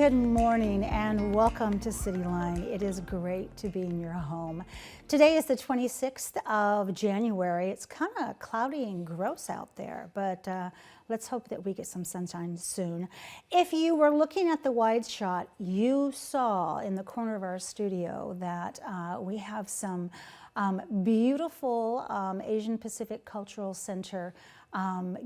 Good morning and welcome to Cityline. It is great to be in your home. Today is the 26th of January. It's kind of cloudy and gross out there, but let's hope that we get some sunshine soon. If you were looking at the wide shot, you saw in the corner of our studio that we have some beautiful Asian Pacific Cultural Center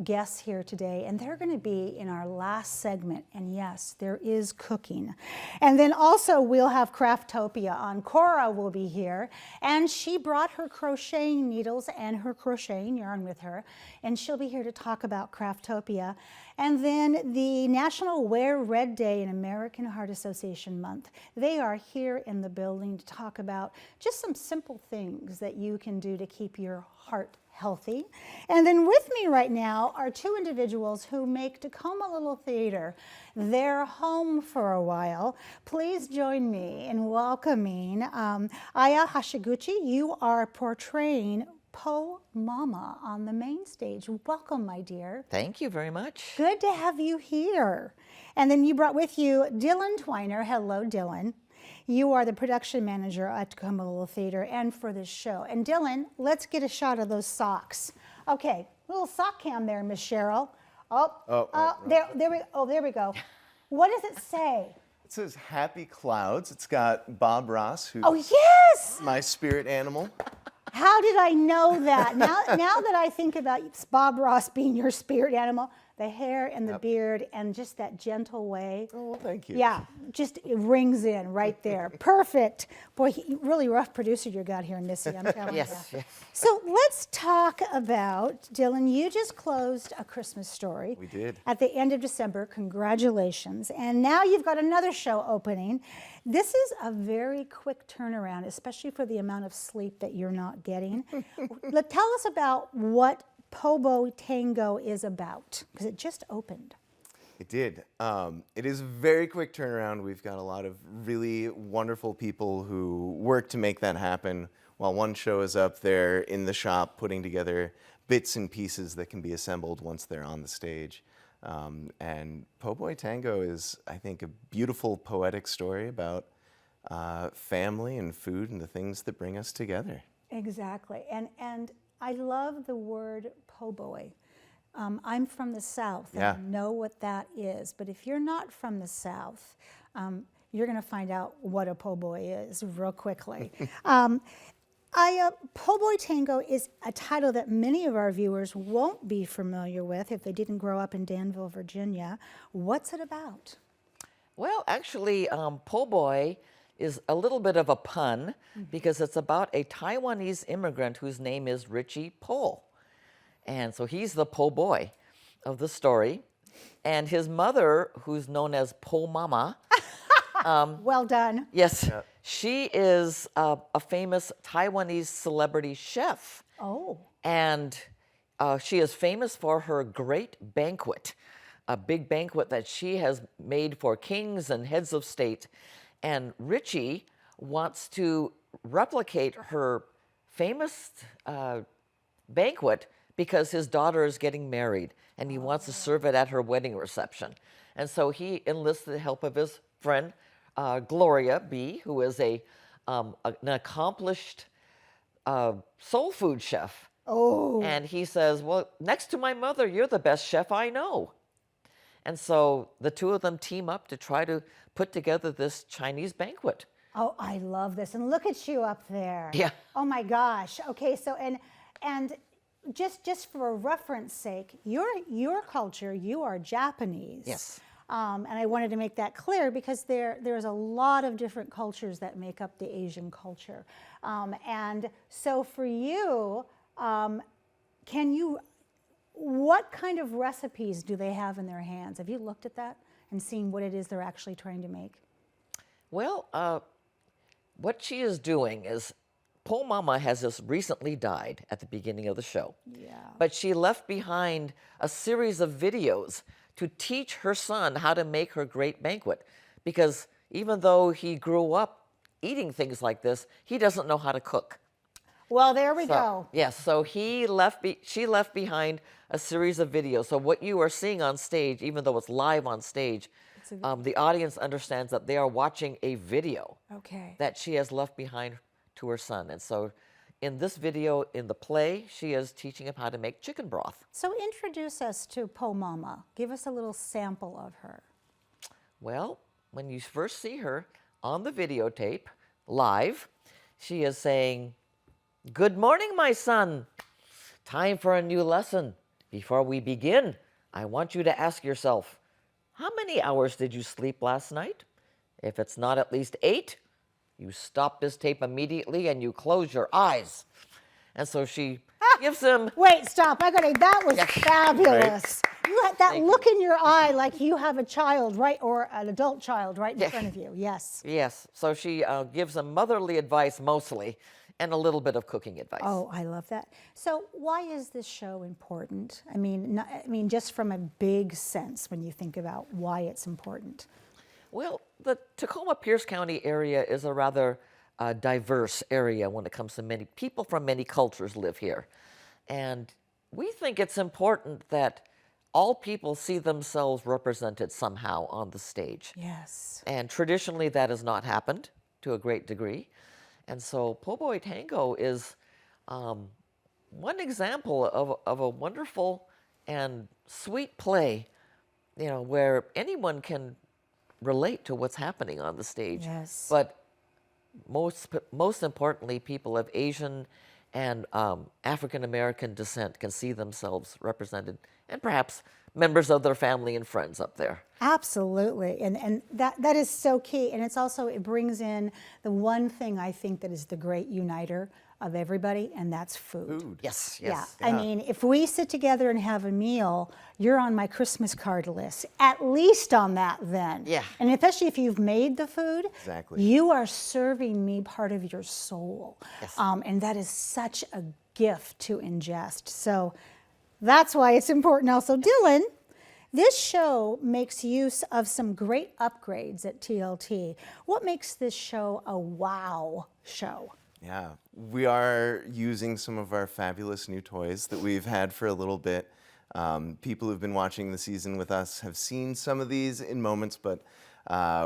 guests here today, and they're going to be in our last segment. And yes, there is cooking. And then also we'll have Craftopia on. Cora will be here, and she brought her crocheting needles and her crocheting yarn with her, and she'll be here to talk about Craftopia. And then the National Wear Red Day and American Heart Association Month. They are here in the building to talk about just some simple things that you can do to keep your heart healthy. And then with me right now are two individuals who make Tacoma Little Theater their home for a while. Please join me in welcoming Aya Hashiguchi. You are portraying Po Mama on the main stage. Welcome, my dear. Thank you very much. Good to have you here. And then you brought with you Dylan Twiner. Hello, Dylan. You are the production manager at Tacoma Little Theater and for this show. And Dylan, let's get a shot of those socks. Okay, little sock cam there, Miss Cheryl. There we go. What does it say? It says Happy Clouds. It's got Bob Ross, who's yes! my spirit animal. How did I know that? Now that I think about Bob Ross being your spirit animal, the hair and the beard and just that gentle way. Oh, well, thank you. Yeah, just it rings in right there. Perfect. Boy, really rough producer you got here, Missy, I'm telling you. Yes. So let's talk about, Dylan, you just closed A Christmas Story. We did. At the end of December. Congratulations. And now you've got another show opening. This is a very quick turnaround, especially for the amount of sleep that you're not getting. Tell us about what BOY Tango is about, because it just opened. It did. It is a very quick turnaround. We've got a lot of really wonderful people who work to make that happen. While one show is up there in the shop putting together bits and pieces that can be assembled once they're on the stage. And BOY Tango is, I think, a beautiful poetic story about family and food and the things that bring us together. Exactly. And I love the word po' boy. I'm from the South, and I know what that is. But if you're not from the South, you're going to find out what a po' boy is real quickly. BOY Tango is a title that many of our viewers won't be familiar with if they didn't grow up in Danville, Virginia. What's it about? Well, actually, po' boy is a little bit of a pun because it's about a Taiwanese immigrant whose name is Richie Po. And so he's the po' boy of the story. And his mother, who's known as Po Mama. Well done. Yes, she is a famous Taiwanese celebrity chef. Oh. And she is famous for her Great Banquet, a big banquet that she has made for kings and heads of state. And Richie wants to replicate her famous banquet because his daughter is getting married and he wants to serve it at her wedding reception. And so he enlisted the help of his friend, Gloria B., who is an accomplished soul food chef. Oh. And he says, well, next to my mother, you're the best chef I know. And so the two of them team up to try to put together this Chinese banquet. Oh, I love this. And look at you up there. Yeah. Oh my gosh. Okay, so and just for a reference sake, your culture, you are Japanese. Yes. And I wanted to make that clear because there's a lot of different cultures that make up the Asian culture. And so for you, what kind of recipes do they have in their hands? Have you looked at that and seen what it is they're actually trying to make? Well, what she is doing is, Po Mama has just recently died at the beginning of the show. Yeah. But she left behind a series of videos to teach her son how to make her great banquet. Because even though he grew up eating things like this, he doesn't know how to cook. Well, there we go. Yes, so she left behind a series of videos. So what you are seeing on stage, even though it's live on stage, the audience understands that they are watching a video Okay. that she has left behind to her son. And so in this video, in the play, she is teaching him how to make chicken broth. So introduce us to Po Mama. Give us a little sample of her. Well, when you first see her on the videotape, live, she is saying, "Good morning, my son. Time for a new lesson. Before we begin, I want you to ask yourself, how many hours did you sleep last night? If it's not at least 8, you stop this tape immediately and you close your eyes." And so she gives him, Wait, stop. That was Yeah. fabulous. You had that Thank look in your eye like you have a child, right, or an adult child right in Yeah. front of you. Yes. yes, so she gives him motherly advice mostly and a little bit of cooking advice. Oh, I love that. So why is this show important? I mean, just from a big sense when you think about why it's important. Well, the Tacoma Pierce County area is a rather diverse area when it comes to many people from many cultures live here. And we think it's important that all people see themselves represented somehow on the stage. Yes. And traditionally that has not happened to a great degree. And so Boy Tango is one example of a wonderful and sweet play, where anyone can relate to what's happening on the stage. Yes. But most importantly, people of Asian and African American descent can see themselves represented, and perhaps members of their family and friends up there. Absolutely, and that is so key. And it brings in the one thing I think that is the great uniter of everybody, and that's food. Yes, Yeah. yes. I mean, if we sit together and have a meal, you're on my Christmas card list, at least on that then. Yeah. And especially if you've made the food, Exactly. you are serving me part of your soul. Yes. And that is such a gift to ingest. So that's why it's important also. Dylan, this show makes use of some great upgrades at TLT. What makes this show a wow show? Yeah, we are using some of our fabulous new toys that we've had for a little bit. People who've been watching the season with us have seen some of these in moments, but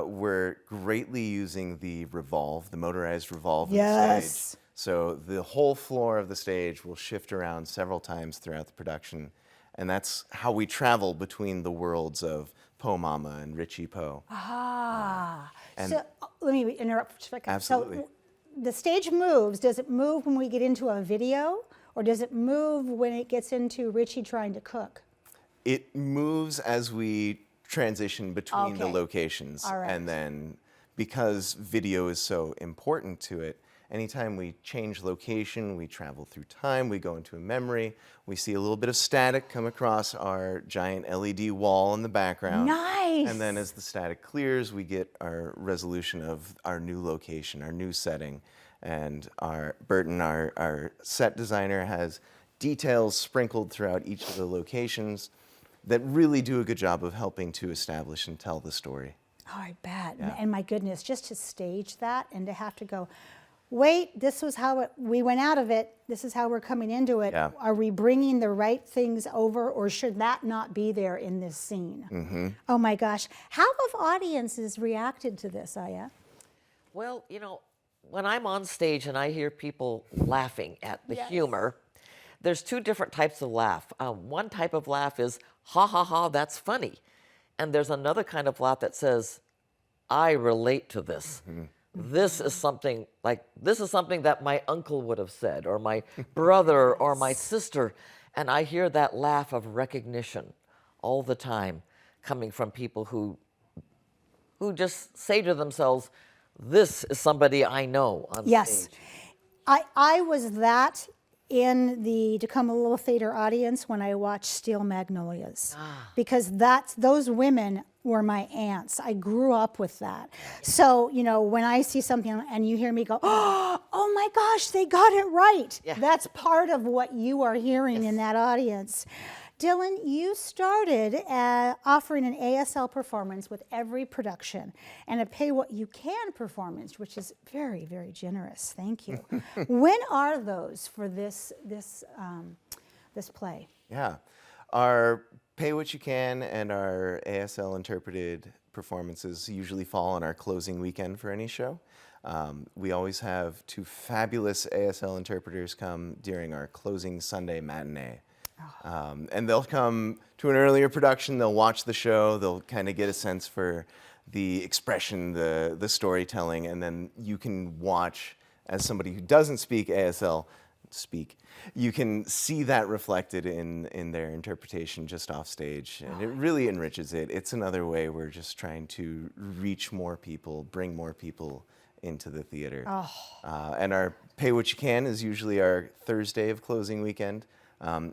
we're greatly using the motorized revolve of the stage. So the whole floor of the stage will shift around several times throughout the production. And that's how we travel between the worlds of Po Mama and Richie Po. So let me interrupt for a second. Absolutely. So the stage moves. Does it move when we get into a video, or does it move when it gets into Richie trying to cook? It moves as we transition between the Okay. locations. All right. And then because video is so important to it, anytime we change location, we travel through time, we go into a memory, we see a little bit of static come across our giant LED wall in the background. Nice. And then as the static clears, we get our resolution of our new location, our new setting. And Burton, our set designer, has details sprinkled throughout each of the locations that really do a good job of helping to establish and tell the story. Oh, I bet. Yeah. And my goodness, just to stage that and to have to go, wait, this was how we went out of it. This is how we're coming into it. Yeah. Are we bringing the right things over, or should that not be there in this scene? Mm-hmm. Oh my gosh. How have audiences reacted to this, Aya? Well, when I'm on stage and I hear people laughing at the Yes. humor, there's two different types of laugh. One type of laugh is, ha ha ha, that's funny. And there's another kind of laugh that says, I relate to this. Mm-hmm. This is something that my uncle would have said, or my brother, or my sister. And I hear that laugh of recognition all the time coming from people who just say to themselves, this is somebody I know on Yes. stage. I was that in the Tacoma Little Theater audience when I watched Steel Magnolias, because those women were my aunts. I grew up with that. So, when I see something and you hear me go, oh my gosh, they got it right. Yeah. That's part of what you are hearing in that audience. Dylan, you started offering an ASL performance with every production and a pay what you can performance, which is very, very generous. Thank you. When are those for this play? Yeah. Our Pay What You Can and our ASL interpreted performances usually fall on our closing weekend for any show. We always have 2 fabulous ASL interpreters come during our closing Sunday matinee. And they'll come to an earlier production, they'll watch the show, they'll kind of get a sense for the expression, the storytelling, and then you can watch, as somebody who doesn't speak ASL, you can see that reflected in their interpretation just off stage, and it really enriches it. It's another way we're just trying to reach more people, bring more people into the theater. And our Pay What You Can is usually our Thursday of closing weekend.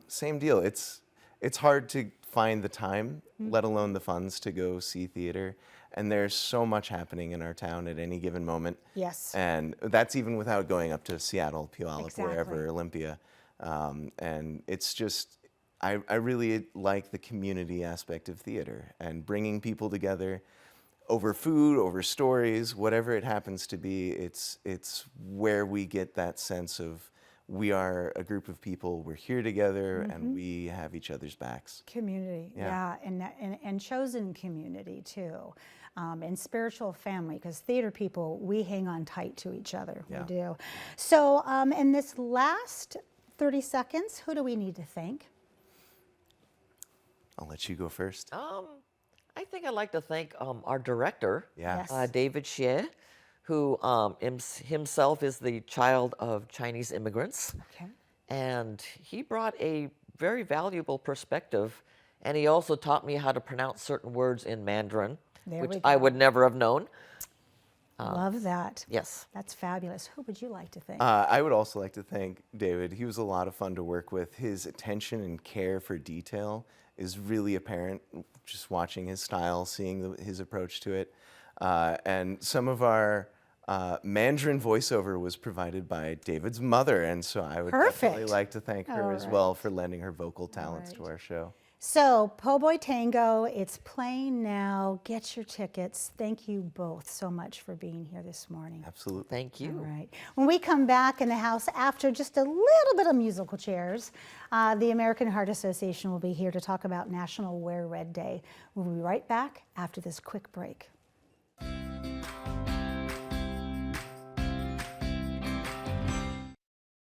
Same deal. It's hard to find the time, let alone the funds to go see theater. And there's so much happening in our town at any given moment. Yes. And that's even without going up to Seattle, Puyallup, Exactly. wherever, Olympia. And it's just, I really like the community aspect of theater and bringing people together over food, over stories, whatever it happens to be. It's where we get that sense of we are a group of people, we're here together, and we have each other's backs. Community, yeah, and chosen community too, and spiritual family, because theater people, we hang on tight to each other, Yeah. we do. So in this last 30 seconds, who do we need to thank? I'll let you go first. I think I'd like to thank our director, Yeah. Yes. David Xie, who himself is the child of Chinese immigrants. Okay. And he brought a very valuable perspective, and he also taught me how to pronounce certain words in Mandarin, There which we I go. would never have known. Love that. Yes. That's fabulous. Who would you like to thank? I would also like to thank David. He was a lot of fun to work with. His attention and care for detail is really apparent just watching his style, seeing his approach to it. And some of our Mandarin voiceover was provided by David's mother, and so I would definitely Perfect. like to thank her All as right. well for lending her vocal talents right. to our show. So, Boy Tango, it's playing now. Get your tickets. Thank you both so much for being here this morning. Absolutely. Thank you. All right. When we come back in the house after just a little bit of musical chairs, the American Heart Association will be here to talk about National Wear Red Day. We'll be right back after this quick break.